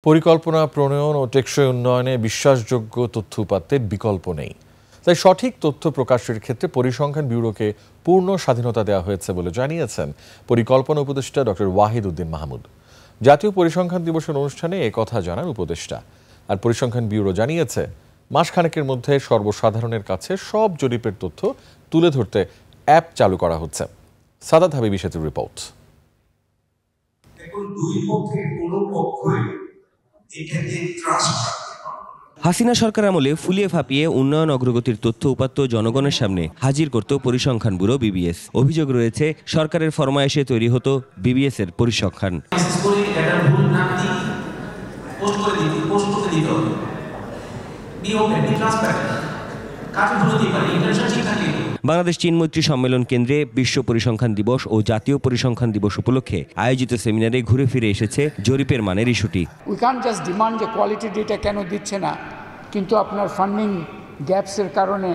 পরিকল্পনা প্রণয়ন ও টেকসই উন্নয়নে বিশ্বাসযোগ্য তথ্য উপাত্তের বিকল্প নেই। তাই সঠিক তথ্য প্রকাশের ক্ষেত্রে পরিসংখ্যান ব্যুরোকে পূর্ণ স্বাধীনতা দেওয়া হয়েছে বলে জানিয়েছেন পরিকল্পনা উপদেষ্টা ডক্টর ওয়াহিদ উদ্দিন মাহমুদ। জাতীয় পরিসংখ্যান দিবসের অনুষ্ঠানে একথা জানান উপদেষ্টা। আর পরিসংখ্যান ব্যুরো জানিয়েছে, মাসখানেকের মধ্যে সর্বসাধারণের কাছে সব জরিপের তথ্য তুলে ধরতে অ্যাপ চালু করা হচ্ছে। সাদাত হাবিবি সেতুর রিপোর্ট। হাসিনা সরকার আমলে ফুলিয়ে ফাঁপিয়ে উন্নয়ন অগ্রগতির তথ্য উপাত্ত জনগণের সামনে হাজির করত পরিসংখ্যান ব্যুরো বিবিএস। অভিযোগ রয়েছে, সরকারের ফরমায়েশে তৈরি হতো বিবিএস এর পরিসংখ্যান। বাংলাদেশ চীন মৈত্রী সম্মেলন কেন্দ্রে বিশ্ব পরিসংখ্যান দিবস ও জাতীয় পরিসংখ্যান দিবস উপলক্ষে আয়োজিত সেমিনারে ঘুরে ফিরে এসেছে জরিপের মানের ইস্যুটি। উই ক্যান জাস্ট ডিমান্ড যে কোয়ালিটি ডেটা কেন দিচ্ছে না, কিন্তু আপনার ফান্ডিং গ্যাপসের কারণে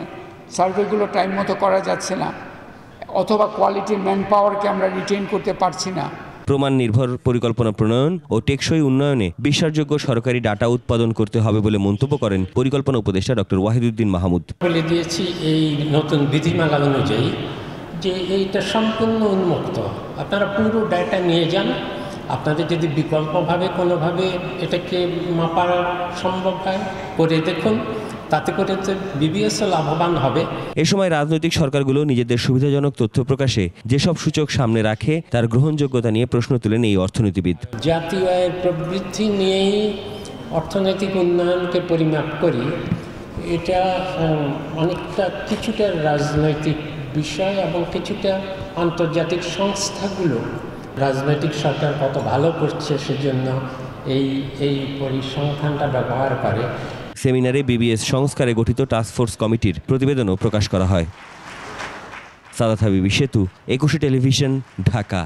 সার্ভেগুলো টাইম মতো করা যাচ্ছে না, অথবা কোয়ালিটির ম্যান পাওয়ারকে আমরা রিটেইন করতে পারছি না। প্রমাণ নির্ভর পরিকল্পনা প্রণয়ন ও টেকসই উন্নয়নে বিশ্বাসযোগ্য সরকারি ডাটা উৎপাদন করতে হবে বলে মন্তব্য করেন পরিকল্পনা উপদেষ্টা ডক্টর ওয়াহিদ উদ্দিন মাহমুদ। বলে দিয়েছি এই নতুন বিধিমালা অনুযায়ী যে এইটা সম্পূর্ণ উন্মুক্ত, আপনারা পুরো ডাটা নিয়ে যান। আপনাদের যদি বিকল্পভাবে কোনোভাবে এটাকে মাপার সম্ভব হয় করে দেখুন, তাতে করে বিবিএসও লাভবান হবে। এ সময় রাজনৈতিক সরকারগুলো নিজেদের সুবিধাজনক তথ্য প্রকাশে যেসব সূচক সামনে রাখে তার গ্রহণযোগ্যতা নিয়ে প্রশ্ন তুলেন এই অর্থনীতিবিদ। জাতীয় আয়ের প্রবৃদ্ধি নিয়েই অর্থনৈতিক উন্নয়নকে পরিমাপ করি, এটা অনেকটা কিছুটা রাজনৈতিক বিষয় এবং কিছুটা আন্তর্জাতিক সংস্থাগুলো রাজনৈতিক সরকার কত ভালো করছে সেজন্য এই পরিসংখ্যানটা ব্যবহার করে। সেমিনারে বিবিএস সংস্কারে গঠিত টাস্কফোর্স কমিটির প্রতিবেদনও প্রকাশ করা হয়। সাদাত হাবিবি সেতু, 21 টেলিভিশন, ঢাকা।